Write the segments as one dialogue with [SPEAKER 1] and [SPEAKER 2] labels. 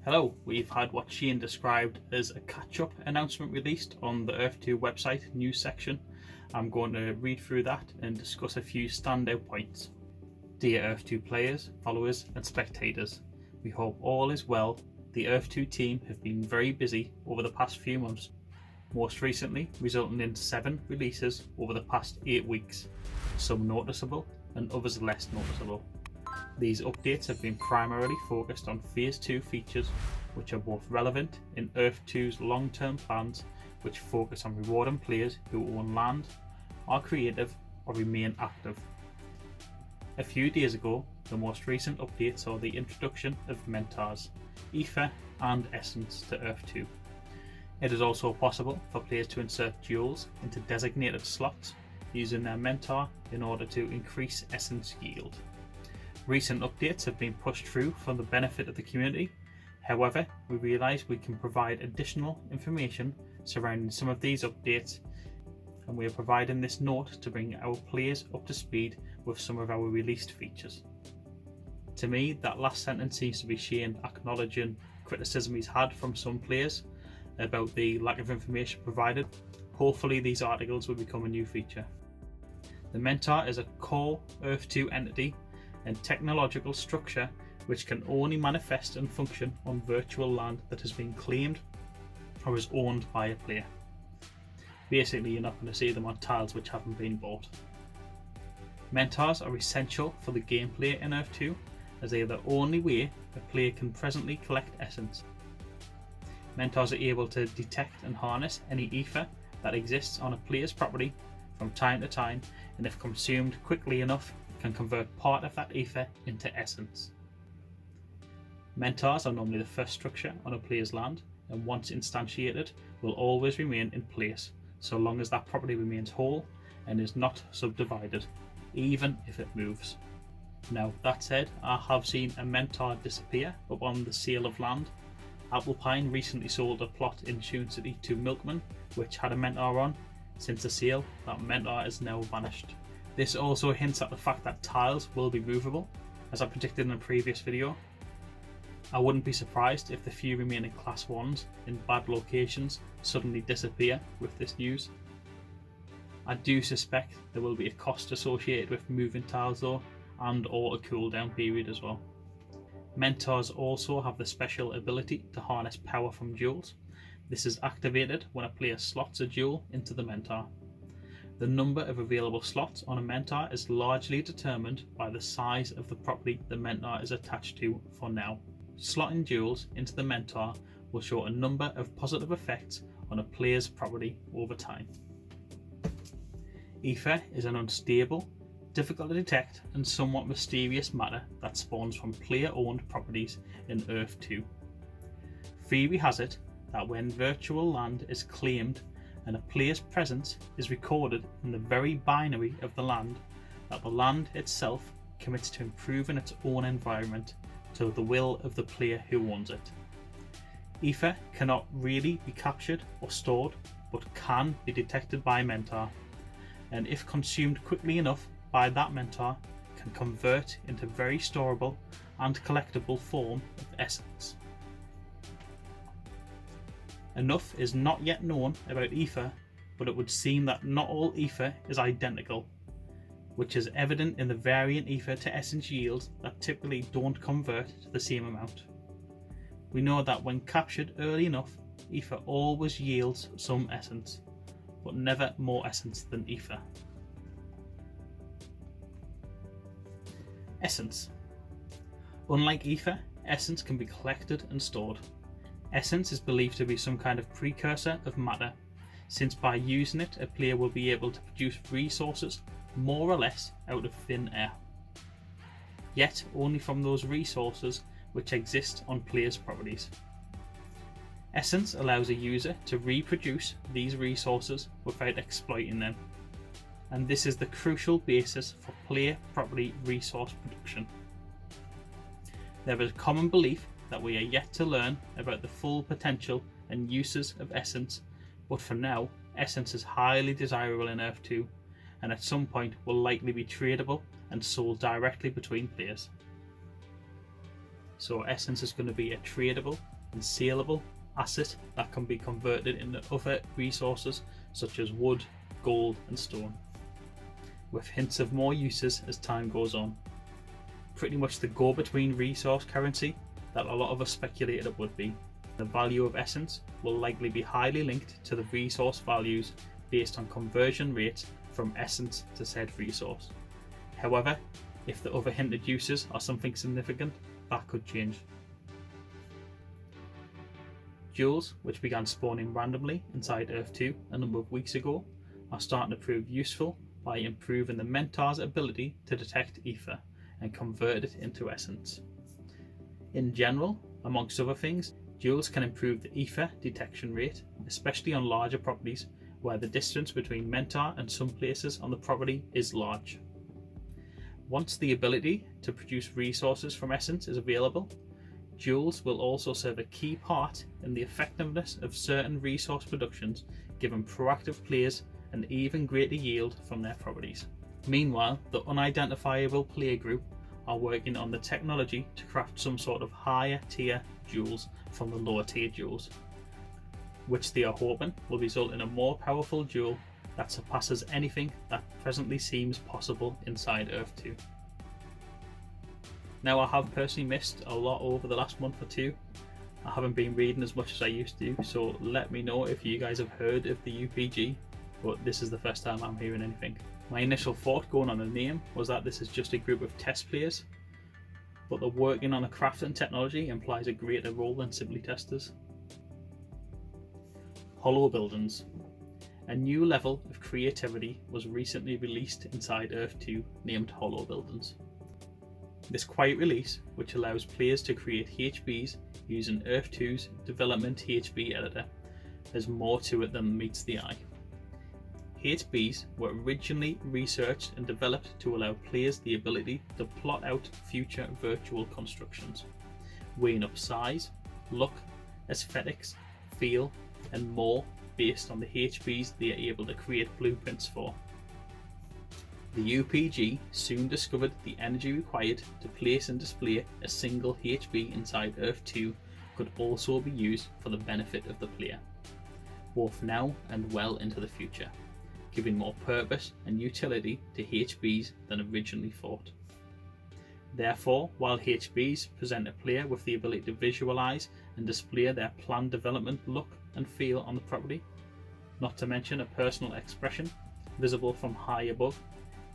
[SPEAKER 1] Hello, we've had what Shane described as a catch-up announcement released on the Earth 2 website news section. I'm going to read through that and discuss a few standout points. Dear Earth 2 players, followers and spectators, we hope all is well. The Earth 2 team have been very busy over the past few months, most recently resulting in 7 releases over the past 8 weeks, some noticeable and others less noticeable. These updates have been primarily focused on Phase 2 features which are both relevant in Earth 2's long-term plans, which focus on rewarding players who own land, are creative or remain active. A few days ago, the most recent update saw the introduction of Mentars, E-ther and Essence to Earth 2. It is also possible for players to insert jewels into designated slots using their Mentar in order to increase essence yield. Recent updates have been pushed through for the benefit of the community. However, we realise we can provide additional information surrounding some of these updates, and we are providing this note to bring our players up to speed with some of our released features. To me, that last sentence seems to be Shane acknowledging criticism he's had from some players about the lack of information provided. Hopefully these articles will become a new feature. The Mentar is a core Earth 2 entity and technological structure which can only manifest and function on virtual land that has been claimed or is owned by a player. Basically, you're not going to see them on tiles which haven't been bought. Mentars are essential for the gameplay in Earth 2 as they are the only way a player can presently collect essence. Mentars are able to detect and harness any ether that exists on a player's property from time to time, and if consumed quickly enough, can convert part of that ether into essence. Mentars are normally the first structure on a player's land, and once instantiated will always remain in place so long as that property remains whole and is not subdivided, even if it moves. Now that said, I have seen a Mentar disappear upon the sale of land. Applepine recently sold a plot in Tune City to Milkman which had a Mentar on. Since the sale, that Mentar is now vanished. This also hints at the fact that tiles will be movable, as I predicted in a previous video. I wouldn't be surprised if the few remaining class 1s in bad locations suddenly disappear with this news. I do suspect there will be a cost associated with moving tiles though, and or a cooldown period as well. Mentars also have the special ability to harness power from jewels. This is activated when a player slots a jewel into the Mentar. The number of available slots on a Mentar is largely determined by the size of the property the Mentar is attached to for now. Slotting jewels into the Mentar will show a number of positive effects on a player's property over time. E-ther is an unstable, difficult to detect and somewhat mysterious matter that spawns from player-owned properties in Earth 2. Theory has it that when virtual land is claimed and a player's presence is recorded in the very binary of the land, that the land itself commits to improving its own environment to the will of the player who owns it. E-ther cannot really be captured or stored, but can be detected by Mentar, and if consumed quickly enough by that Mentar, can convert into very storable and collectible form of essence. Enough is not yet known about E-ther, but it would seem that not all E-ther is identical, which is evident in the varying E-ther to essence yields that typically don't convert to the same amount. We know that when captured early enough, E-ther always yields some essence, but never more essence than E-ther. Essence. Unlike E-ther, essence can be collected and stored. Essence is believed to be some kind of precursor of matter, since by using it a player will be able to produce resources more or less out of thin air. Yet only from those resources which exist on players' properties. Essence allows a user to reproduce these resources without exploiting them, and this is the crucial basis for player property resource production. There is a common belief that we are yet to learn about the full potential and uses of essence, but for now, essence is highly desirable in Earth 2, and at some point will likely be tradable and sold directly between players. So essence is going to be a tradable and saleable asset that can be converted into other resources such as wood, gold and stone, with hints of more uses as time goes on. Pretty much the go-between resource currency that a lot of us speculated it would be. The value of essence will likely be highly linked to the resource values based on conversion rates from essence to said resource. However, if the other hinted uses are something significant, that could change. Jewels, which began spawning randomly inside Earth 2 a number of weeks ago, are starting to prove useful by improving the Mentar's ability to detect E-ther and convert it into essence. In general, amongst other things, jewels can improve the E-ther detection rate, especially on larger properties where the distance between Mentar and some places on the property is large. Once the ability to produce resources from essence is available, jewels will also serve a key part in the effectiveness of certain resource productions, giving proactive players an even greater yield from their properties. Meanwhile, the unidentifiable player group are working on the technology to craft some sort of higher tier jewels from the lower tier jewels, which they are hoping will result in a more powerful jewel that surpasses anything that presently seems possible inside Earth 2. Now, I have personally missed a lot over the last month or two. I haven't been reading as much as I used to, so let me know if you guys have heard of the UPG, but this is the first time I'm hearing anything. My initial thought going on the name was that this is just a group of test players, but the working on a crafting technology implies a greater role than simply testers. Holo buildings. A new level of creativity was recently released inside Earth 2 named Holo buildings. This quiet release, which allows players to create HBs using Earth 2's development HB editor, has more to it than meets the eye. HBs were originally researched and developed to allow players the ability to plot out future virtual constructions, weighing up size, look, aesthetics, feel, and more based on the HBs they are able to create blueprints for. The UPG soon discovered the energy required to place and display a single HB inside Earth 2 could also be used for the benefit of the player, both now and well into the future, giving more purpose and utility to HBs than originally thought. Therefore, while HBs present a player with the ability to visualize and display their planned development look and feel on the property, not to mention a personal expression visible from high above,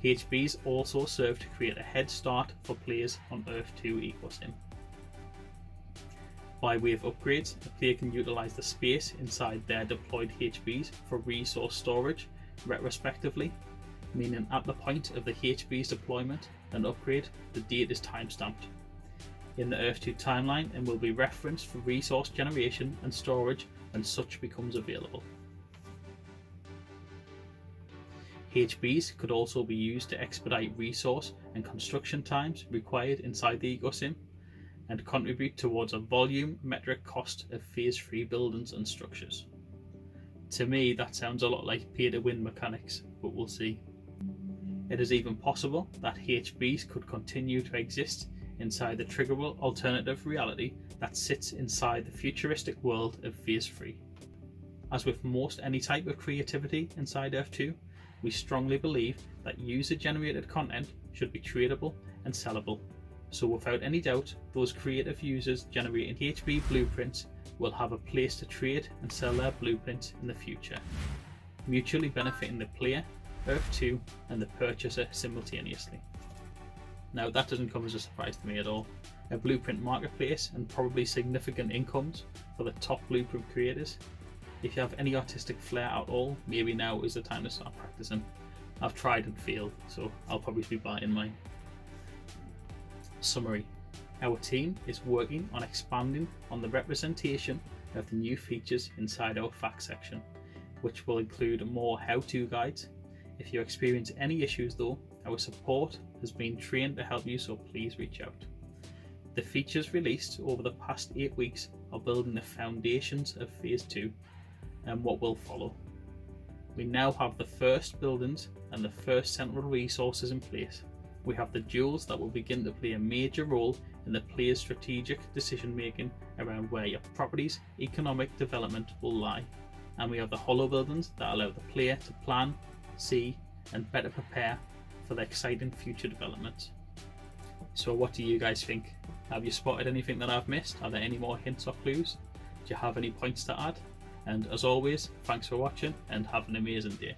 [SPEAKER 1] HBs also serve to create a head start for players on Earth 2 EcoSim. By way of upgrades, a player can utilize the space inside their deployed HBs for resource storage retrospectively, meaning at the point of the HB's deployment and upgrade, the date is timestamped in the Earth 2 timeline and will be referenced for resource generation and storage when such becomes available. HBs could also be used to expedite resource and construction times required inside the EcoSim and contribute towards a volume metric cost of Phase 3 buildings and structures. To me, that sounds a lot like pay-to-win mechanics, but we'll see. It is even possible that HBs could continue to exist inside the triggerable alternative reality that sits inside the futuristic world of Phase 3. As with most any type of creativity inside Earth 2, we strongly believe that user-generated content should be tradable and sellable. So without any doubt, those creative users generating HB blueprints will have a place to trade and sell their blueprints in the future, mutually benefiting the player, Earth 2 and the purchaser simultaneously. Now, that doesn't come as a surprise to me at all. A blueprint marketplace and probably significant incomes for the top blueprint creators. If you have any artistic flair at all, maybe now is the time to start practicing. I've tried and failed, so I'll probably be buying mine. Summary. Our team is working on expanding on the representation of the new features inside our facts section, which will include more how-to guides. If you experience any issues though, our support has been trained to help you, so please reach out. The features released over the past 8 weeks are building the foundations of Phase 2 and what will follow. We now have the first buildings and the first central resources in place. We have the jewels that will begin to play a major role in the player's strategic decision making around where your property's economic development will lie. And we have the Holo buildings that allow the player to plan, see, and better prepare for the exciting future development. So what do you guys think? Have you spotted anything that I've missed? Are there any more hints or clues? Do you have any points to add? And as always, thanks for watching and have an amazing day.